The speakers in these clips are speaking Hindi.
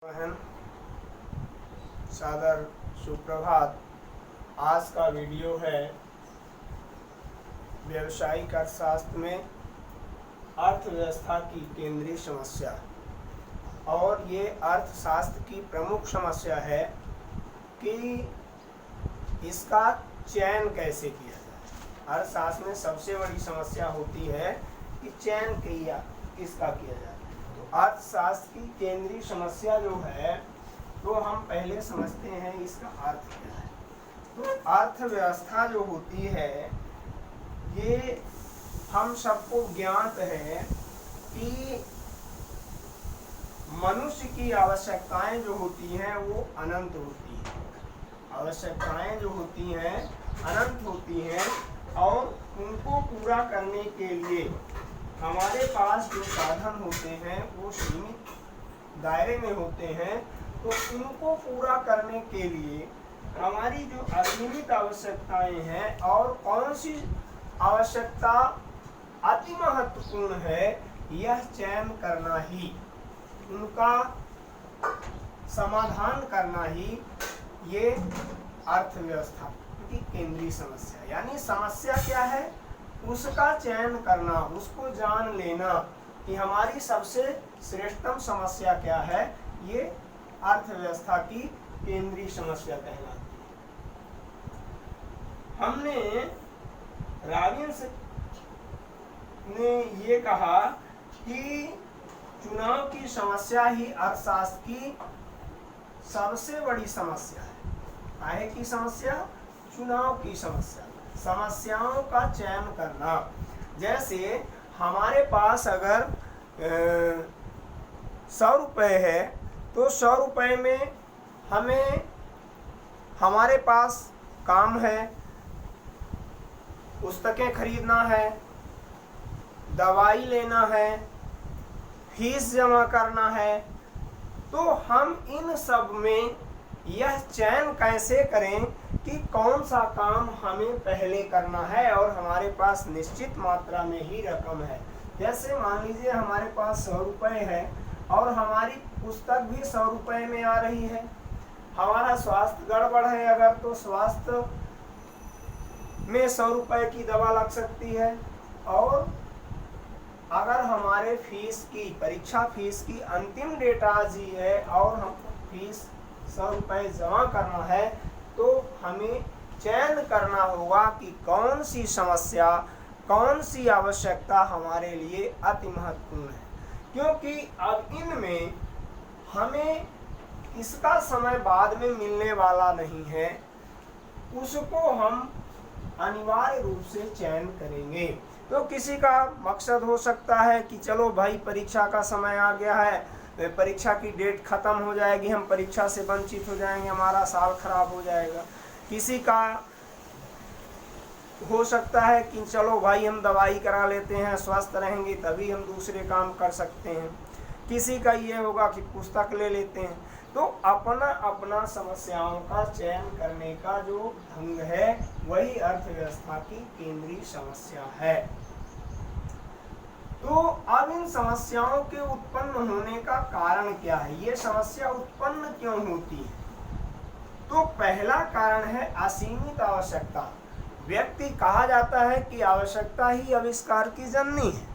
बहन सादर सुप्रभात। आज का वीडियो है व्यावसायिक अर्थशास्त्र में अर्थव्यवस्था की केंद्रीय समस्या, और ये अर्थशास्त्र की प्रमुख समस्या है कि इसका चयन कैसे किया जाए। अर्थशास्त्र में सबसे बड़ी समस्या होती है कि चयन किसका किया जाए। तो अर्थशास्त्र की केंद्रीय समस्या जो है तो हम पहले समझते हैं इसका अर्थ क्या है। तो अर्थव्यवस्था जो होती है ये हम सबको ज्ञात है कि मनुष्य की आवश्यकताएं जो होती हैं वो अनंत होती हैं। आवश्यकताएं जो होती हैं अनंत होती हैं और उनको पूरा करने के लिए हमारे पास जो साधन होते हैं वो सीमित दायरे में होते हैं। तो उनको पूरा करने के लिए हमारी जो असीमित आवश्यकताएं हैं और कौन सी आवश्यकता अति महत्वपूर्ण है, यह चयन करना ही, उनका समाधान करना ही ये अर्थव्यवस्था की केंद्रीय समस्या। यानी समस्या क्या है, उसका चयन करना, उसको जान लेना कि हमारी सबसे श्रेष्ठतम समस्या क्या है, ये अर्थव्यवस्था की केंद्रीय समस्या कहलाती है। हमने रॉबिन्स ने ये कहा कि चुनाव की समस्या ही अर्थशास्त्र की सबसे बड़ी समस्या है। काहे की समस्या? चुनाव की समस्या, समस्याओं का चयन करना। जैसे हमारे पास अगर 100 रुपये है तो 100 रुपये में हमें, हमारे पास काम है, पुस्तकें खरीदना है, दवाई लेना है, फीस जमा करना है। तो हम इन सब में यह चयन कैसे करें कि कौन सा काम हमें पहले करना है और हमारे पास निश्चित मात्रा में ही रकम है। जैसे मान लीजिए हमारे पास 100 रुपये है और हमारी पुस्तक भी 100 रुपये में आ रही है। हमारा स्वास्थ्य गड़बड़ है अगर, तो स्वास्थ्य में 100 रुपये की दवा लग सकती है। और अगर हमारे फीस की, परीक्षा फीस की अंतिम डेट आज ही है और हमको फीस 100 रुपये जमा करना है, तो हमें चयन करना होगा कि कौन सी समस्या, कौन सी आवश्यकता हमारे लिए अति महत्वपूर्ण है। क्योंकि अब इनमें हमें इसका समय बाद में मिलने वाला नहीं है, उसको हम अनिवार्य रूप से चयन करेंगे। तो किसी का मकसद हो सकता है कि चलो भाई परीक्षा का समय आ गया है, परीक्षा की डेट खत्म हो जाएगी, हम परीक्षा से वंचित हो जाएंगे, हमारा साल खराब हो जाएगा। किसी का हो सकता है कि चलो भाई हम दवाई करा लेते हैं, स्वस्थ रहेंगे तभी हम दूसरे काम कर सकते हैं। किसी का ये होगा कि पुस्तक ले लेते हैं। तो अपना अपना समस्याओं का चयन करने का जो ढंग है वही अर्थव्यवस्था की केंद्रीय समस्या है। तो अब इन समस्याओं के उत्पन्न होने का कारण क्या है, ये समस्या उत्पन्न क्यों होती है? तो पहला कारण है असीमित आवश्यकता। व्यक्ति, कहा जाता है कि आवश्यकता ही आविष्कार की जननी है।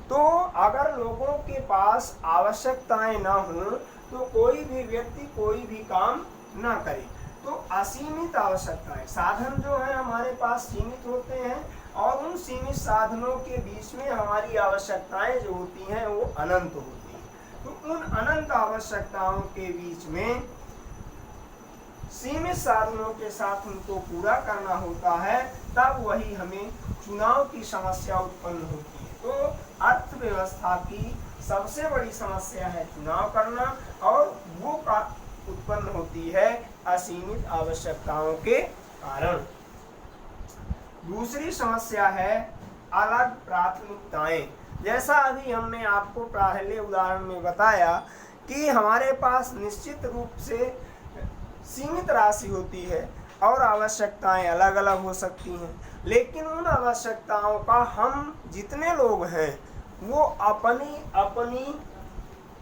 तो अगर लोगों के पास आवश्यकताएं ना हो तो कोई भी व्यक्ति कोई भी काम ना करे। तो असीमित आवश्यकताएं, साधन जो है हमारे पास सीमित होते हैं और उन सीमित साधनों के बीच में हमारी आवश्यकताएं जो होती हैं वो अनंत होती हैं। तो उन अनंत आवश्यकताओं के बीच में सीमित साधनों के साथ उनको पूरा करना होता है, तब वही हमें चुनाव की समस्या उत्पन्न होती है। तो अर्थव्यवस्था की सबसे बड़ी समस्या है चुनाव करना, और वो का उत्पन्न होती है असीमित आवश्यकताओं के कारण। दूसरी समस्या है अलग प्राथमिकताएं। जैसा अभी हमने आपको पहले उदाहरण में बताया कि हमारे पास निश्चित रूप से सीमित राशि होती है और आवश्यकताएं अलग अलग हो सकती हैं, लेकिन उन आवश्यकताओं का हम जितने लोग हैं वो अपनी अपनी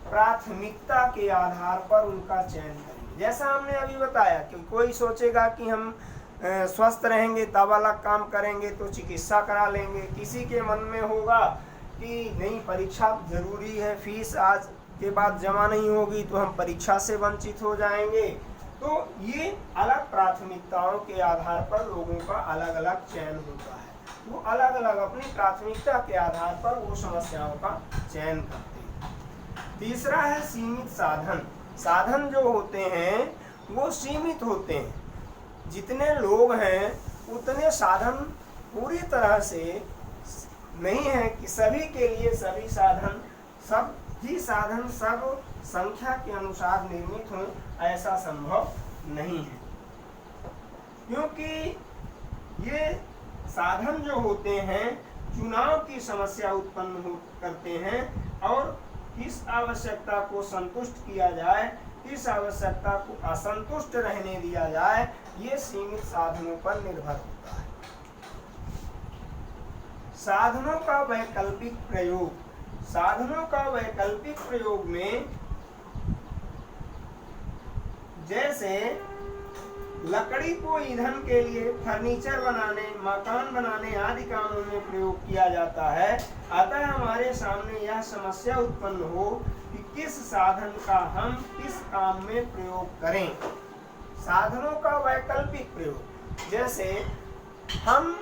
प्राथमिकता के आधार पर उनका चयन करेंगे। जैसा हमने अभी बताया कि कोई सोचेगा कि हम स्वस्थ रहेंगे तब अलग काम करेंगे तो चिकित्सा करा लेंगे, किसी के मन में होगा कि नहीं परीक्षा जरूरी है, फीस आज के बाद जमा नहीं होगी तो हम परीक्षा से वंचित हो जाएंगे। तो ये अलग प्राथमिकताओं के आधार पर लोगों का अलग अलग चयन होता है, वो अलग अलग अपनी प्राथमिकता के आधार पर वो समस्याओं का चयन करते हैं। तीसरा है सीमित साधन। साधन जो होते हैं वो सीमित होते हैं, जितने लोग हैं उतने साधन पूरी तरह से नहीं है कि सभी के लिए सभी साधन सब ही साधन सब संख्या के अनुसार निर्मित हों, ऐसा संभव नहीं है, क्योंकि ये साधन जो होते हैं चुनाव की समस्या उत्पन्न करते हैं और किस आवश्यकता को संतुष्ट किया जाए, किस आवश्यकता को असंतुष्ट रहने दिया जाए, ये सीमित साधनों पर निर्भर होता है। साधनों का वैकल्पिक प्रयोग। साधनों का वैकल्पिक प्रयोग में जैसे लकड़ी को ईंधन के लिए फर्नीचर बनाने, मकान बनाने आदि कामों में प्रयोग किया जाता है, अतः हमारे सामने यह समस्या उत्पन्न हो कि किस साधन का हम किस काम में प्रयोग करें। साधनों का वैकल्पिक प्रयोग, जैसे हम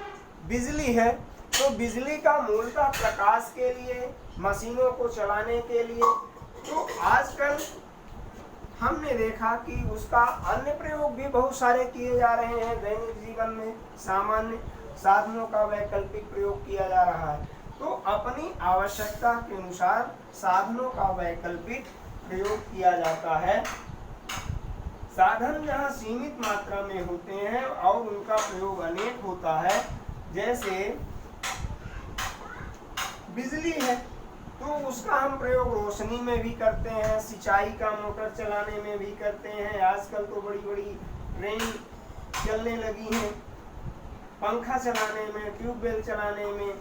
बिजली है तो बिजली का मूलतः प्रकाश के लिए, मशीनों को चलाने के लिए, तो आजकल हमने देखा कि उसका अन्य प्रयोग भी बहुत सारे किए जा रहे हैं। दैनिक जीवन में सामान्य साधनों का वैकल्पिक प्रयोग किया जा रहा है, तो अपनी आवश्यकता के अनुसार साधनों का वैकल्पिक प्रयोग किया जाता है। साधन जहाँ सीमित मात्रा में होते हैं और उनका प्रयोग अनेक होता है, जैसे बिजली है तो उसका हम प्रयोग रोशनी में भी करते हैं, सिंचाई का मोटर चलाने में भी करते हैं, आजकल तो बड़ी बड़ी ट्रेन चलने लगी हैं, पंखा चलाने में, ट्यूबवेल चलाने में,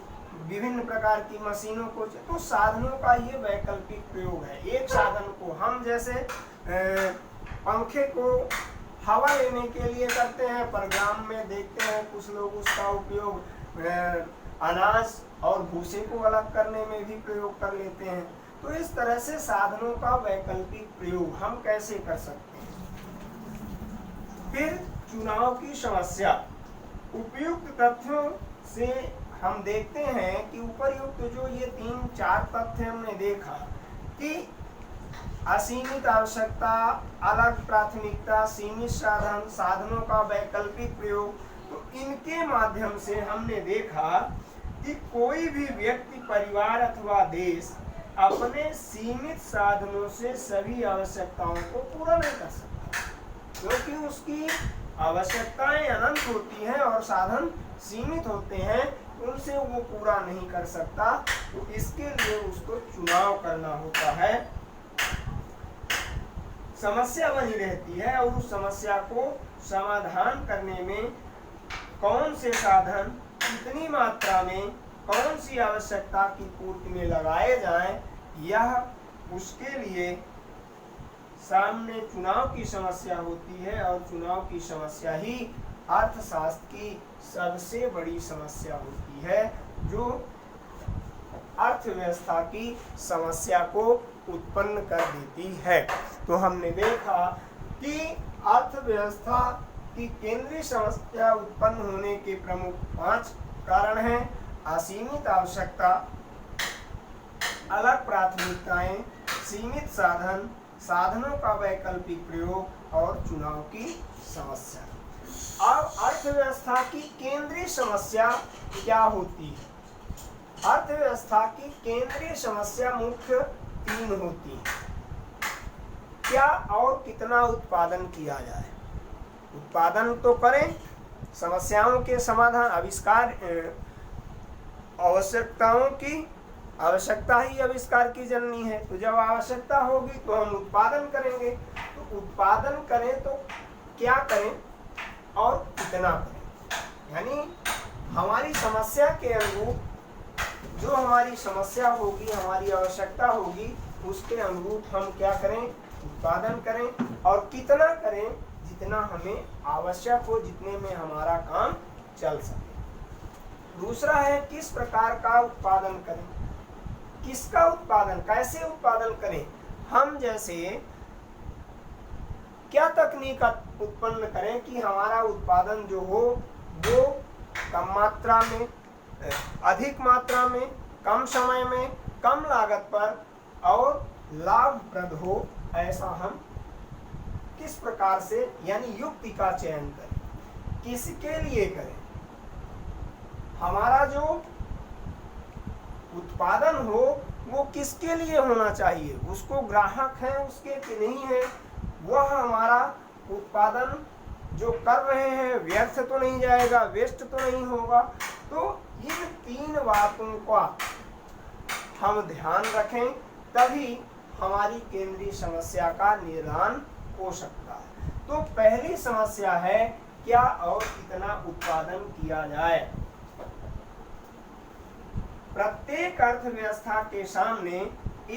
विभिन्न प्रकार की मशीनों को, तो साधनों का ये वैकल्पिक प्रयोग है। एक साधन को हम जैसे पंखे को हवा लेने के लिए करते हैं, पर ग्राम में देखते हैं कुछ लोग उसका उपयोग अनाज और भूसे को अलग करने में भी प्रयोग कर लेते हैं। तो इस तरह से साधनों का वैकल्पिक प्रयोग हम कैसे कर सकते हैं। फिर चुनाव की समस्या। उपयुक्त तथ्यों से हम देखते हैं कि उपयुक्त जो ये 3-4 तथ्य हमने देखा कि असीमित आवश्यकता, अलग प्राथमिकता, सीमित साधन, साधनों का वैकल्पिक प्रयोग, तो इनके माध्यम से हमने देखा कि कोई भी व्यक्ति, परिवार अथवा देश अपने सीमित साधनों से सभी आवश्यकताओं को पूरा नहीं कर सकता, क्योंकि उसकी आवश्यकताएं अनंत होती हैं और साधन सीमित होते हैं, उनसे वो पूरा नहीं कर सकता। तो इसके लिए उसको चुनाव करना होता है, समस्या बनी रहती है और उस समस्या को समाधान करने में कौन से साधन कितनी मात्रा में कौन सी आवश्यकता की पूर्ति में लगाए जाएं, यह उसके लिए सामने चुनाव की समस्या होती है। और चुनाव की समस्या ही अर्थशास्त्र की सबसे बड़ी समस्या होती है, जो अर्थव्यवस्था की समस्या को उत्पन्न कर देती है। तो हमने देखा कि अर्थव्यवस्था की केंद्रीय समस्या उत्पन्न होने के प्रमुख 5 कारण हैं: असीमित आवश्यकता, अलग प्राथमिकताएं, सीमित साधन, साधनों का वैकल्पिक प्रयोग और चुनाव की समस्या। अब अर्थव्यवस्था की केंद्रीय समस्या क्या होती है? अर्थव्यवस्था की केंद्रीय समस्या मुख्य 3 होती है। क्या और कितना उत्पादन किया जाए? उत्पादन तो करें, समस्याओं के समाधान, आविष्कार, आवश्यकताओं की आवश्यकता ही आविष्कार की जननी है। तो जब आवश्यकता होगी तो हम उत्पादन करेंगे। तो उत्पादन करें तो क्या करें और कितना करें, यानी हमारी समस्या के अनुरूप जो हमारी समस्या होगी, हमारी आवश्यकता होगी, उसके अनुरूप हम क्या करें, उत्पादन करें, और कितना करें, जितना हमें आवश्यक हो, जितने में हमारा काम चल सके। दूसरा है किस प्रकार का उत्पादन करें, किसका उत्पादन, कैसे उत्पादन करें। हम जैसे क्या तकनीक उत्पन्न करें कि हमारा उत्पादन जो हो वो कम मात्रा में, अधिक मात्रा में, कम समय में, कम लागत पर और लाभप्रद हो, ऐसा हम किस प्रकार से यानी युक्ति का चयन करें, किसके लिए करें। हमारा जो उत्पादन हो वो किसके लिए होना चाहिए, उसको ग्राहक है उसके कि नहीं है, वह हमारा उत्पादन जो कर रहे हैं व्यर्थ तो नहीं जाएगा, वेस्ट तो नहीं होगा। तो इन तीन बातों का हम ध्यान रखें, तभी हमारी केंद्रीय समस्या का निदान हो सकता है। तो पहली समस्या है क्या और कितना उत्पादन किया जाए। प्रत्येक अर्थव्यवस्था के सामने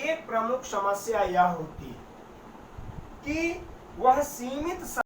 एक प्रमुख समस्या यह होती है कि वह सीमित